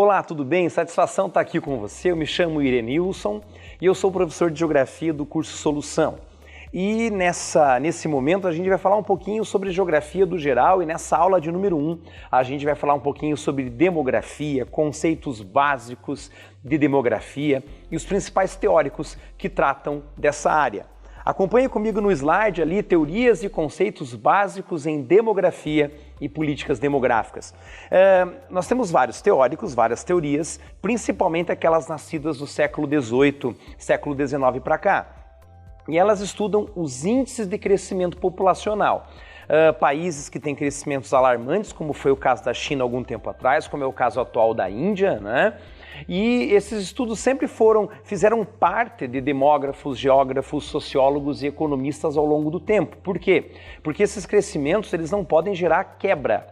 Olá, tudo bem? Satisfação estar aqui com você. Eu me chamo Irenilson e eu sou professor de Geografia do curso Solução. E nesse momento a gente vai falar um pouquinho sobre geografia do geral e nessa aula de número 1 a gente vai falar um pouquinho sobre demografia, conceitos básicos de demografia e os principais teóricos que tratam dessa área. Acompanhe comigo no slide ali teorias e conceitos básicos em demografia e políticas demográficas. Nós temos vários teóricos, várias teorias, principalmente aquelas nascidas do século XVIII, século XIX para cá. E elas estudam os índices de crescimento populacional. Países que têm crescimentos alarmantes, como foi o caso da China há algum tempo atrás, como é o caso atual da Índia, né? E esses estudos sempre fizeram parte de demógrafos, geógrafos, sociólogos e economistas ao longo do tempo. Por quê? Porque esses crescimentos eles não podem gerar quebra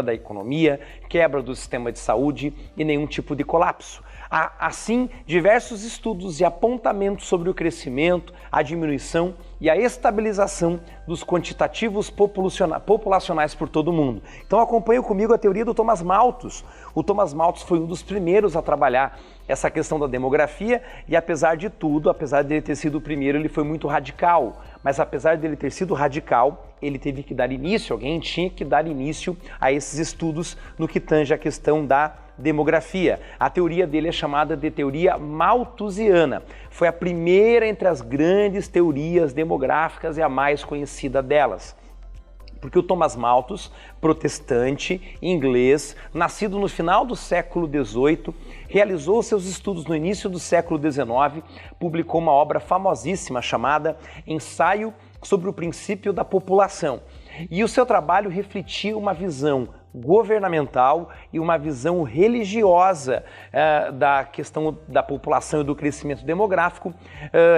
da economia, quebra do sistema de saúde e nenhum tipo de colapso. Há, assim, diversos estudos e apontamentos sobre o crescimento, a diminuição e a estabilização dos quantitativos populacionais por todo o mundo. Então acompanhe comigo a teoria do Thomas Malthus. O Thomas Malthus foi um dos primeiros a trabalhar essa questão da demografia e apesar de tudo, apesar de ele ter sido o primeiro, ele foi muito radical. Mas apesar dele ter sido radical, ele teve que dar início, alguém tinha que dar início a esses estudos no que tange a questão da demografia. A teoria dele é chamada de teoria malthusiana. Foi a primeira entre as grandes teorias demográficas e a mais conhecida delas. Porque o Thomas Malthus, protestante, inglês, nascido no final do século XVIII, realizou seus estudos no início do século XIX, publicou uma obra famosíssima chamada Ensaio sobre o Princípio da População. E o seu trabalho refletia uma visão governamental e uma visão religiosa da questão da população e do crescimento demográfico,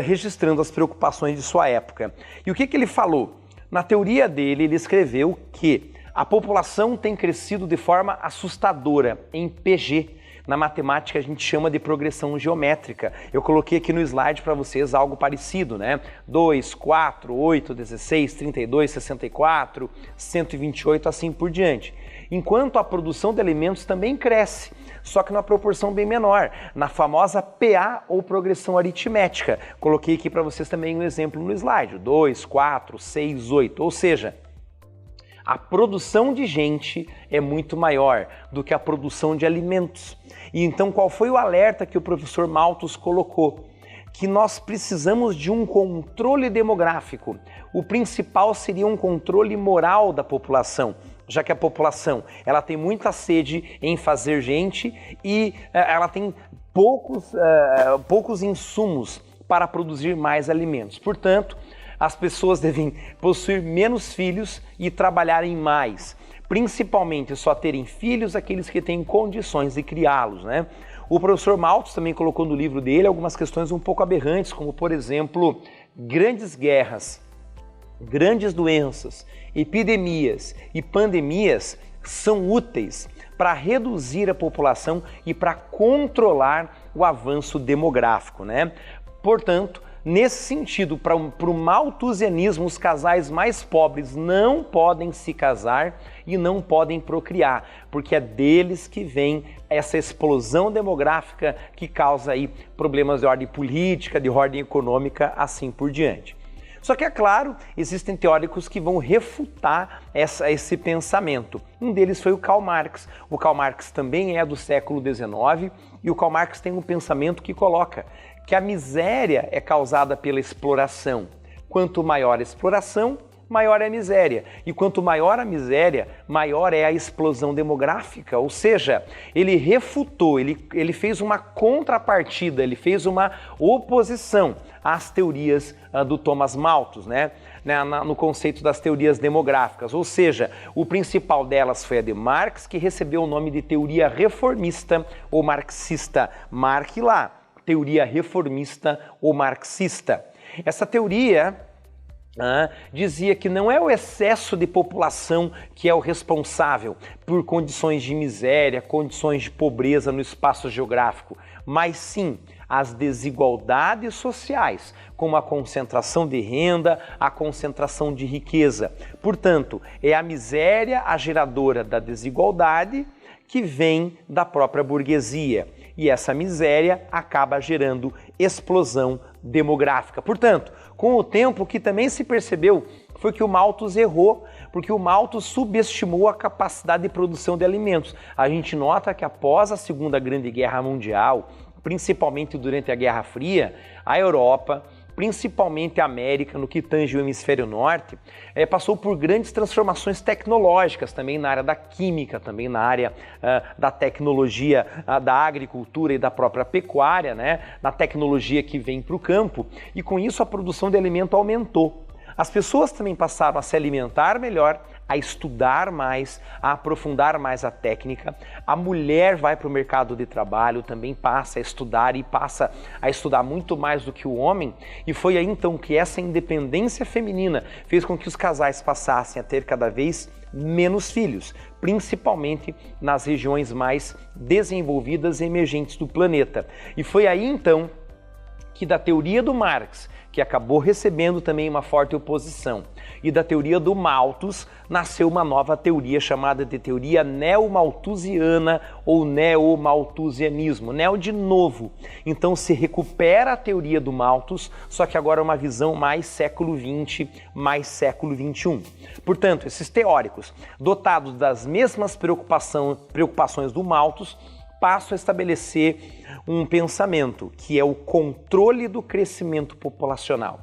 registrando as preocupações de sua época. E o que ele falou? Na teoria dele, ele escreveu que a população tem crescido de forma assustadora, em PG. Na matemática a gente chama de progressão geométrica. Eu coloquei aqui no slide para vocês algo parecido, né? 2, 4, 8, 16, 32, 64, 128, assim por diante. Enquanto a produção de alimentos também cresce, só que numa proporção bem menor, na famosa PA ou progressão aritmética. Coloquei aqui para vocês também um exemplo no slide, 2, 4, 6, 8, ou seja, a produção de gente é muito maior do que a produção de alimentos. E então qual foi o alerta que o professor Malthus colocou? Que nós precisamos de um controle demográfico. O principal seria um controle moral da população, já que a população ela tem muita sede em fazer gente e ela tem poucos insumos para produzir mais alimentos. Portanto, as pessoas devem possuir menos filhos e trabalharem mais, principalmente só terem filhos aqueles que têm condições de criá-los, né? O professor Malthus também colocou no livro dele algumas questões um pouco aberrantes, como por exemplo, grandes guerras, grandes doenças, epidemias e pandemias são úteis para reduzir a população e para controlar o avanço demográfico, né? Portanto, nesse sentido, para o malthusianismo, os casais mais pobres não podem se casar e não podem procriar, porque é deles que vem essa explosão demográfica que causa aí problemas de ordem política, de ordem econômica, assim por diante. Só que, é claro, existem teóricos que vão refutar esse pensamento. Um deles foi o Karl Marx. O Karl Marx também é do século XIX e o Karl Marx tem um pensamento que coloca que a miséria é causada pela exploração. Quanto maior a exploração, maior é a miséria. E quanto maior a miséria, maior é a explosão demográfica. Ou seja, ele refutou, ele fez uma contrapartida, ele fez uma oposição às teorias do Thomas Malthus, né? No conceito das teorias demográficas. Ou seja, o principal delas foi a de Marx, que recebeu o nome de teoria reformista ou marxista. Marque lá, teoria reformista ou marxista. Essa teoria dizia que não é o excesso de população que é o responsável por condições de miséria, condições de pobreza no espaço geográfico, mas sim as desigualdades sociais, como a concentração de renda, a concentração de riqueza. Portanto, é a miséria a geradora da desigualdade que vem da própria burguesia. E essa miséria acaba gerando explosão demográfica. Portanto, com o tempo, o que também se percebeu foi que o Malthus errou, porque o Malthus subestimou a capacidade de produção de alimentos. A gente nota que após a Segunda Grande Guerra Mundial, principalmente durante a Guerra Fria, a Europa, principalmente a América, no que tange o hemisfério norte, passou por grandes transformações tecnológicas, também na área da química, também na área da tecnologia da agricultura e da própria pecuária, né? Na tecnologia que vem para o campo, e com isso a produção de alimento aumentou. As pessoas também passaram a se alimentar melhor, a estudar mais, a aprofundar mais a técnica. A mulher vai para o mercado de trabalho, também passa a estudar e passa a estudar muito mais do que o homem. E foi aí então que essa independência feminina fez com que os casais passassem a ter cada vez menos filhos, principalmente nas regiões mais desenvolvidas e emergentes do planeta. E foi aí então que da teoria do Marx, que acabou recebendo também uma forte oposição, e da teoria do Malthus, nasceu uma nova teoria chamada de teoria neomalthusiana ou neomalthusianismo, neo de novo. Então se recupera a teoria do Malthus, só que agora é uma visão mais século XX, mais século XXI. Portanto, esses teóricos, dotados das mesmas preocupações do Malthus, passam a estabelecer um pensamento, que é o controle do crescimento populacional.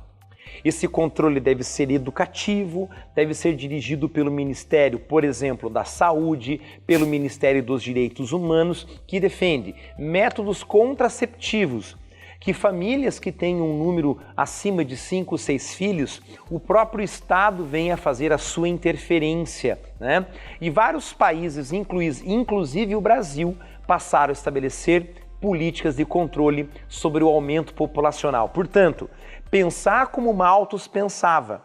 Esse controle deve ser educativo, deve ser dirigido pelo Ministério, por exemplo, da Saúde, pelo Ministério dos Direitos Humanos, que defende métodos contraceptivos, que famílias que têm um número acima de 5, 6 filhos, o próprio Estado venha fazer a sua interferência, né? E vários países, inclusive o Brasil, passaram a estabelecer políticas de controle sobre o aumento populacional. Portanto, pensar como Malthus pensava,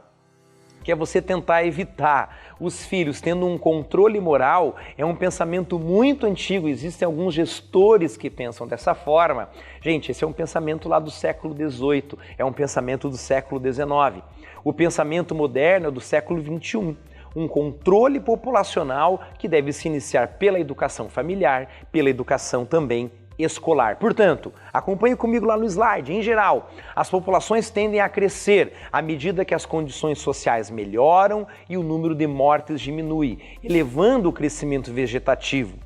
que é você tentar evitar os filhos tendo um controle moral, é um pensamento muito antigo. Existem alguns gestores que pensam dessa forma. Gente, esse é um pensamento lá do século XVIII, é um pensamento do século XIX. O pensamento moderno é do século XXI. Um controle populacional que deve se iniciar pela educação familiar, pela educação também escolar. Portanto, acompanhe comigo lá no slide. Em geral, as populações tendem a crescer à medida que as condições sociais melhoram e o número de mortes diminui, elevando o crescimento vegetativo.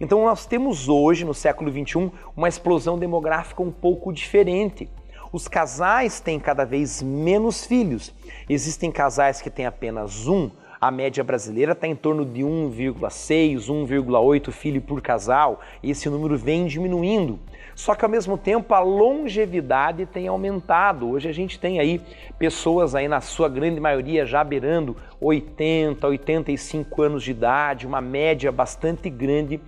Então nós temos hoje, no século XXI, uma explosão demográfica um pouco diferente. Os casais têm cada vez menos filhos. Existem casais que têm apenas um. A média brasileira está em torno de 1,6, 1,8 filho por casal, e esse número vem diminuindo. Só que ao mesmo tempo a longevidade tem aumentado. Hoje a gente tem aí pessoas aí na sua grande maioria já beirando 80, 85 anos de idade, uma média bastante grande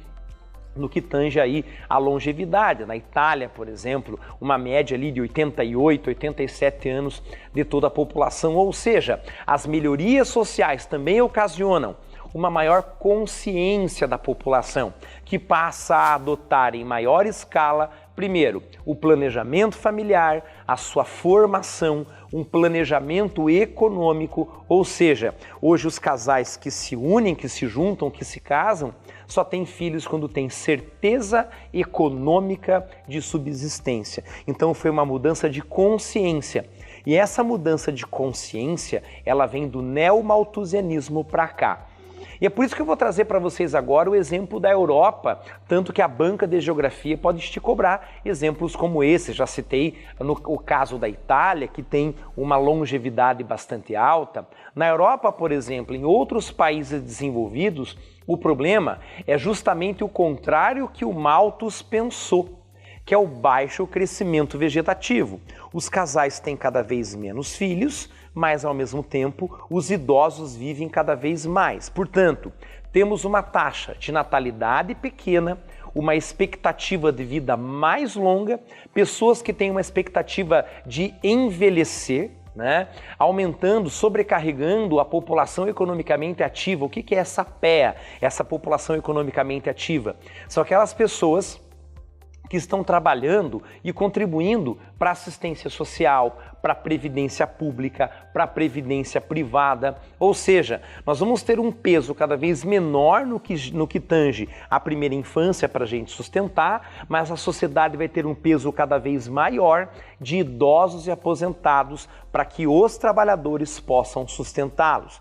no que tange aí a longevidade. Na Itália, por exemplo, uma média ali de 88, 87 anos de toda a população, ou seja, as melhorias sociais também ocasionam uma maior consciência da população, que passa a adotar em maior escala, primeiro, o planejamento familiar, a sua formação, um planejamento econômico, ou seja, hoje os casais que se unem, que se juntam, que se casam, só têm filhos quando têm certeza econômica de subsistência. Então foi uma mudança de consciência. E essa mudança de consciência, ela vem do neomalthusianismo para cá. E é por isso que eu vou trazer para vocês agora o exemplo da Europa, tanto que a banca de geografia pode te cobrar exemplos como esse. Já citei o caso da Itália, que tem uma longevidade bastante alta. Na Europa, por exemplo, em outros países desenvolvidos, o problema é justamente o contrário que o Malthus pensou, que é o baixo crescimento vegetativo. Os casais têm cada vez menos filhos, mas ao mesmo tempo os idosos vivem cada vez mais. Portanto, temos uma taxa de natalidade pequena, uma expectativa de vida mais longa, pessoas que têm uma expectativa de envelhecer, né? Aumentando, sobrecarregando a população economicamente ativa. O que é essa PEA, essa população economicamente ativa? São aquelas pessoas que estão trabalhando e contribuindo para a assistência social, para a previdência pública, para a previdência privada. Ou seja, nós vamos ter um peso cada vez menor no que tange a primeira infância para a gente sustentar, mas a sociedade vai ter um peso cada vez maior de idosos e aposentados para que os trabalhadores possam sustentá-los.